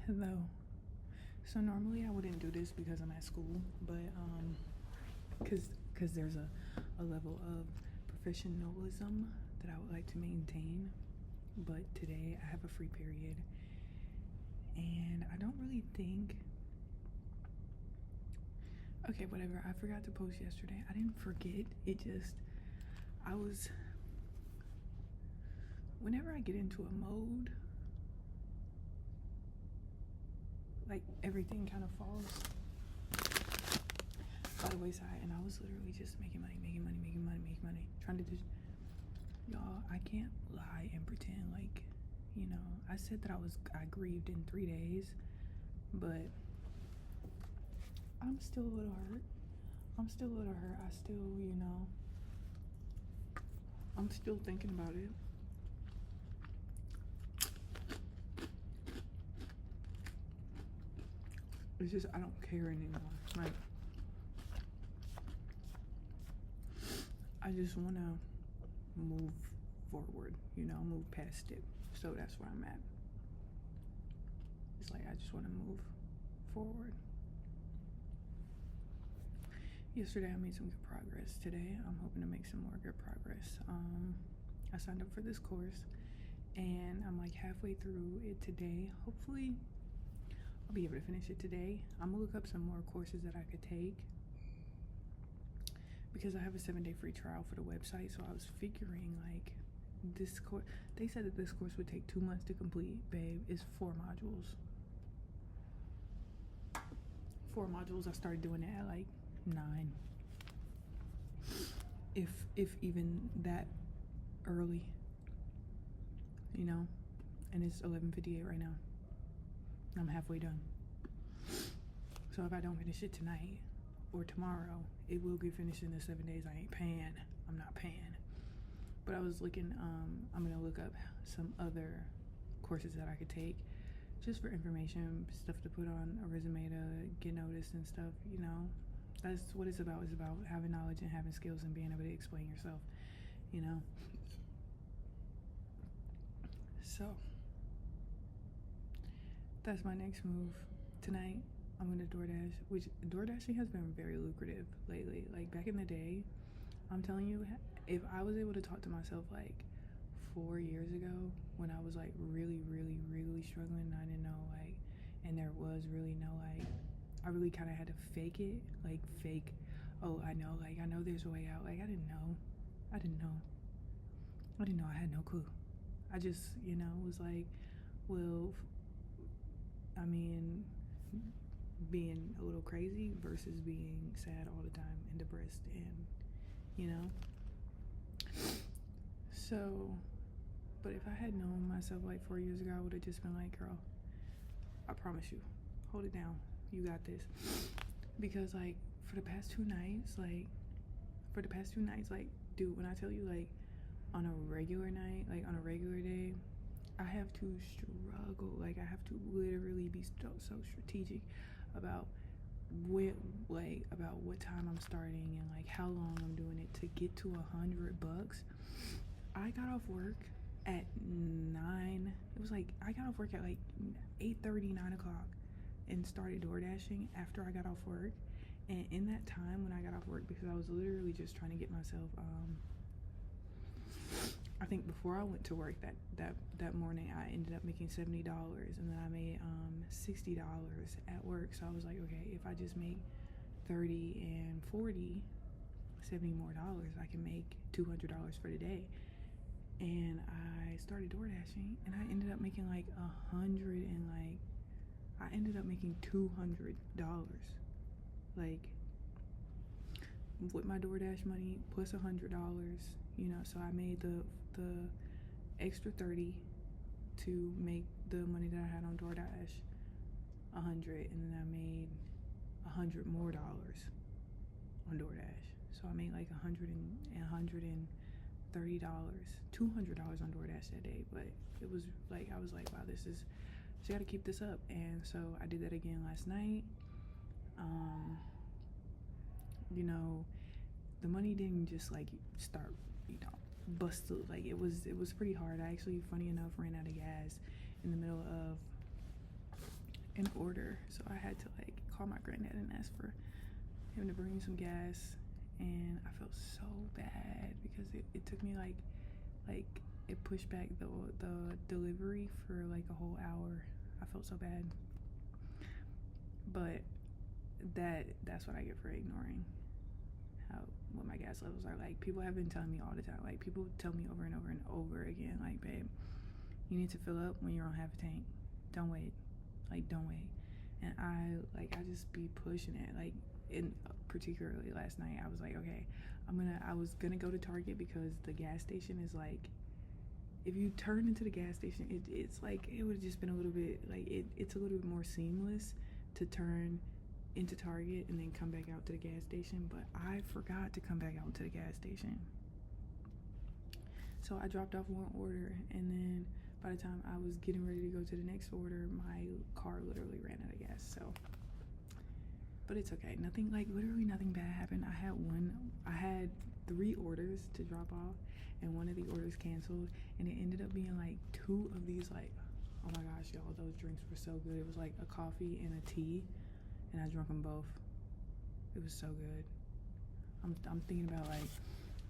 Hello. So normally I wouldn't do this because I'm at school, but because there's a level of professionalism that I would like to maintain. But today I have a free period, and I don't really think. Okay, whatever. I forgot to post yesterday. I didn't forget. It just I was. Whenever I get into a mode, like everything kind of falls by the wayside, and I was literally just making money, trying to just, y'all, I can't lie and pretend like, I said that I grieved in 3 days, but I'm still a little hurt. I still, I'm still thinking about it. It's just, I don't care anymore. Like, I just want to move forward, move past it. So that's where I'm at. It's like, I just want to move forward. Yesterday I made some good progress. Today I'm hoping to make some more good progress. I signed up for this course, and I'm like halfway through it today. Hopefully I'll be able to finish it today. I'm gonna look up some more courses that I could take because I have a 7-day free trial for the website. So I was figuring, like, this course, they said that this course would take 2 months to complete. Babe, it's 4 modules. 4 modules. I started doing it at like 9, if even that early, and it's 11:58 right now. I'm halfway done. So if I don't finish it tonight or tomorrow, it will get finished in the 7 days. I ain't paying. I'm not paying. But I was looking, I'm gonna look up some other courses that I could take just for information, stuff to put on a resume to get noticed and stuff, That's what it's about. It's about having knowledge and having skills and being able to explain yourself, So that's my next move. Tonight I'm gonna DoorDash, which DoorDashing has been very lucrative lately. Like back in the day, I'm telling you, if I was able to talk to myself like 4 years ago when I was like really, really, really struggling, I didn't know, like, and there was really no, like, I really kind of had to fake it, like fake, oh, I know there's a way out. Like, I didn't know. I had no clue. I just, was like, well, I mean, being a little crazy versus being sad all the time and depressed, and, so, but if I had known myself like 4 years ago, I would have just been like, girl, I promise you, hold it down. You got this. Because like for the past two nights, dude, when I tell you, like, on a regular night, like on a regular day, I have to struggle. Like, I have to literally be so strategic about about what time I'm starting and like how long I'm doing it to get to $100. I got off work at 9. It was like I got off work at like 8:30, 9 o'clock, and started door dashing after I got off work. And in that time when I got off work, because I was literally just trying to get myself, I think before I went to work that morning, I ended up making $70, and then I made $60 at work. So I was like, okay, if I just make 30 and 40, $70 more, I can make $200 for the day. And I started door dashing, and I ended up making like I ended up making $200, like, with my DoorDash money plus $100, so I made the extra 30 to make the money that I had on DoorDash 100, and then I made $100 more on DoorDash. So I made like $130, $200 on DoorDash that day. But it was like, I was like, wow, just gotta keep this up. And so I did that again last night. The money didn't just like start, bust through. Like, it was pretty hard. I actually, funny enough, ran out of gas in the middle of an order, so I had to like call my granddad and ask for him to bring me some gas. And I felt so bad because it took me like it pushed back the delivery for like a whole hour. I felt so bad, but that's what I get for ignoring what my gas levels are. Like, people have been telling me all the time, like people tell me over and over and over again, like, babe, you need to fill up when you're on half a tank. Don't wait. Like, don't wait. And I just be pushing it. Like, particularly last night, I was like, okay, I was gonna go to Target because the gas station is like, if you turn into the gas station, it's like, it would have just been a little bit like, it's a little bit more seamless to turn into Target and then come back out to the gas station, but I forgot to come back out to the gas station. So I dropped off one order, and then by the time I was getting ready to go to the next order, my car literally ran out of gas. So, but it's okay. Nothing, like, literally nothing bad happened. I had 3 orders to drop off, and one of the orders canceled, and it ended up being like 2 of these, like, oh my gosh, y'all, those drinks were so good. It was like a coffee and a tea, and I drank them both. It was so good. I'm thinking about, like,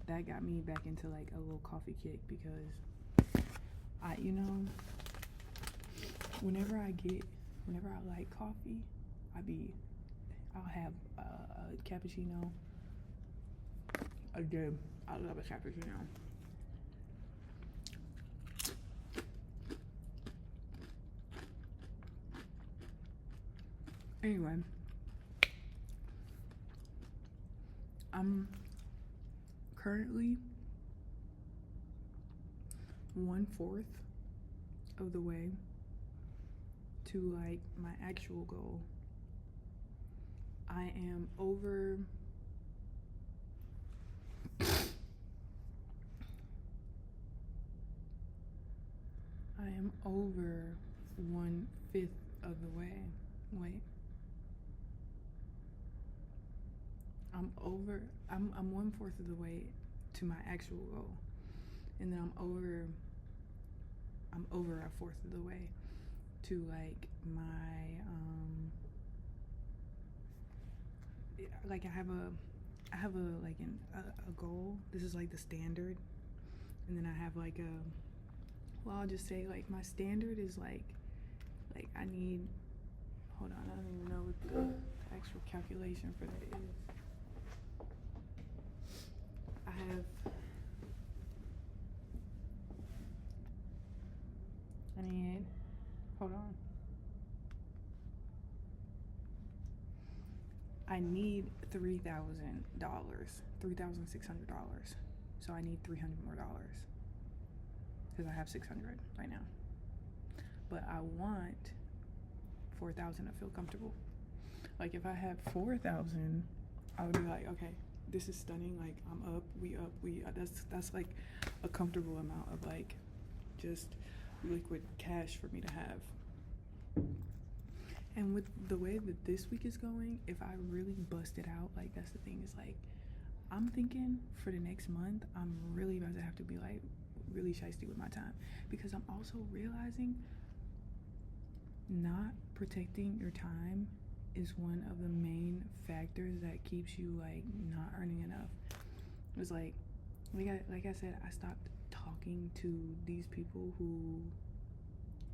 that got me back into like a little coffee kick, because whenever I like coffee, I'll have a cappuccino a day. I love a cappuccino. Anyway, I'm currently 1/4 of the way to like my actual goal. I am over I am over 1/5 of the way. Wait. I'm 1/4 of the way to my actual goal. And then I'm over 1/4 of the way to like my like I have a goal. This is like the standard. And then I have like I'll just say like my standard is like I need, hold on, I don't even know what the actual calculation for that is. I need $3,000, $3,600. So I need $300 more because I have $600 right now. But I want $4,000 to feel comfortable. Like, if I have $4,000, I would be like, okay, this is stunning. Like, I'm up, we that's like a comfortable amount of like just liquid cash for me to have. And with the way that this week is going, if I really bust it out, like, that's the thing, is like, I'm thinking for the next month, I'm really about to have to be like really shiesty with my time, because I'm also realizing not protecting your time is one of the main factors that keeps you like not earning enough. It was like I said, I stopped talking to these people who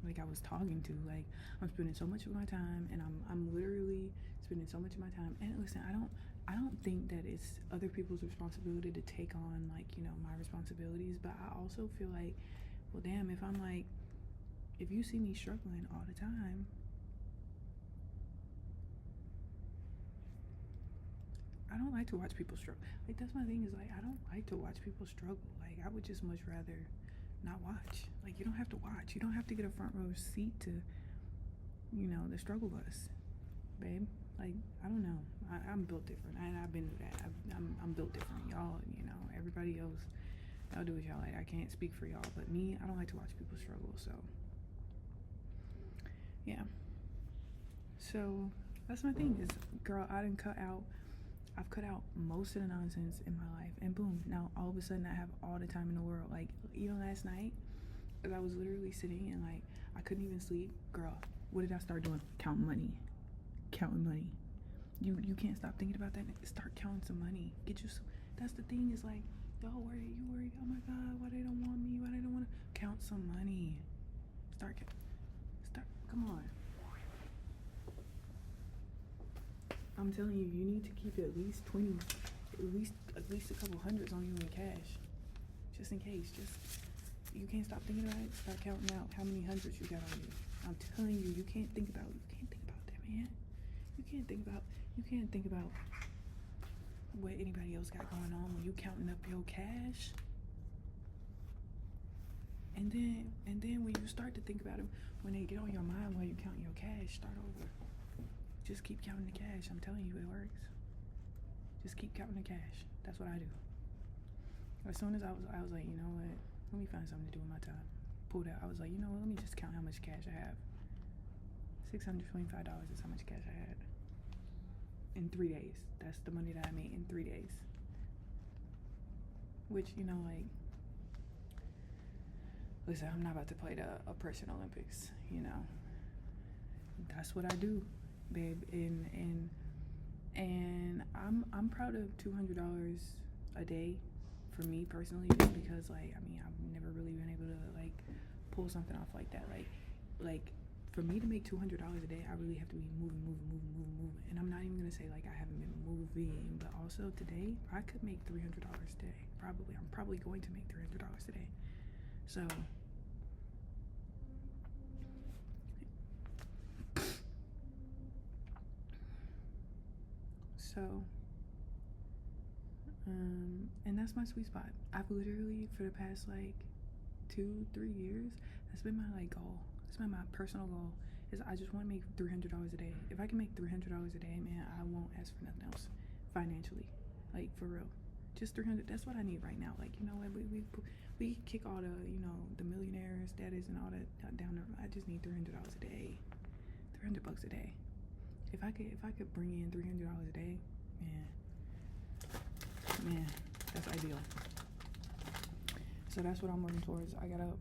like I was talking to. Like, I'm spending so much of my time, and I'm literally spending so much of my time. And listen, I don't think that it's other people's responsibility to take on like, you know, my responsibilities, but I also feel like, well, damn, if you see me struggling all the time, I don't like to watch people struggle. Like, that's my thing, is like, I don't like to watch people struggle. Like, I would just much rather not watch. Like, you don't have to watch. You don't have to get a front row seat to, you know, the struggle bus, babe. Like, I don't know. I'm built different. I've been through that. I'm built different. Y'all, you know, everybody else, y'all do what y'all like. I can't speak for y'all, but me, I don't like to watch people struggle. So, yeah. So that's my thing, is, girl, I've cut out most of the nonsense in my life, and boom, now all of a sudden I have all the time in the world. Like, even last night, I was literally sitting and like I couldn't even sleep, girl. What did I start doing? Counting money. Counting money. You can't stop thinking about that. Start counting some money. Get you some. That's the thing. Is like, y'all worried. You worried. Oh my God, why they don't want me? Why they don't want to count some money? Start. Come on. I'm telling you, you need to keep at least 20, at least a couple hundreds on you in cash, just in case. Just you can't stop thinking about it. Start counting out how many hundreds you got on you. I'm telling you, you can't think about that, man. You can't think about what anybody else got going on when you counting up your cash. And then when you start to think about it, when they get on your mind while you counting your cash, start over. Just keep counting the cash. I'm telling you, it works. Just keep counting the cash. That's what I do. As soon as I was like, you know what? Let me find something to do with my time. Pulled out. I was like, you know what? Let me just count how much cash I have. $625 is how much cash I had. In 3 days. That's the money that I made in 3 days. Which, you know, like, listen, I'm not about to play the oppression Olympics, you know. That's what I do, babe. And I'm proud of $200 a day for me personally, just because, like, I mean, I've never really been able to, like, pull something off like that. Like for me to make $200 a day, I really have to be moving. And I'm not even gonna say like I haven't been moving, but also today I could make $300 a day. Probably, I'm probably going to make $300 a day. So, and that's my sweet spot. I've literally, for the past like 2-3 years, that's been my like goal. It's been my personal goal. Is I just want to make $300 a day. If I can make $300 a day, man, I won't ask for nothing else financially. Like, for real. Just 300. That's what I need right now. Like, you know what? We kick all the, you know, the millionaire status and all that down there. I just need $300 a day. $300 a day. If I could bring in $300 a day, man, that's ideal. So that's what I'm working towards. I got a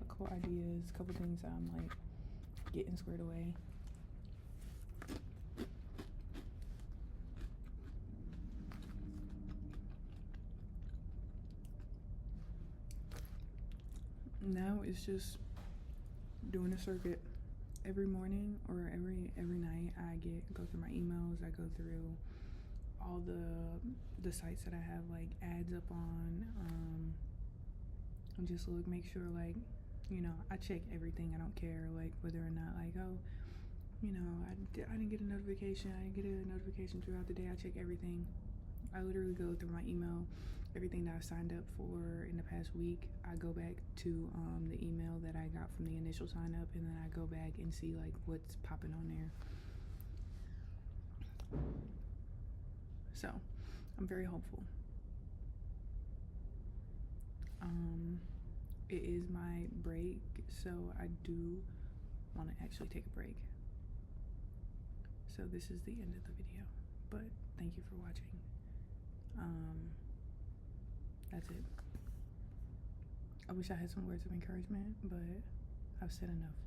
couple ideas, a couple things that I'm like getting squared away. Now it's just doing a circuit every morning or every night. I go through my emails. I go through all the sites that I have like ads up on, and just make sure, like, you know, I check everything. I don't care like whether or not, like, oh, you know, I didn't get a notification. I didn't get a notification throughout the day. I check everything. I literally go through my email, everything that I've signed up for in the past week. I go back to the email that I got from the initial sign up, and then I go back and see like what's popping on there. So I'm very hopeful. It is my break, so I do want to actually take a break. So this is the end of the video, but thank you for watching. That's it. I wish I had some words of encouragement, but I've said enough.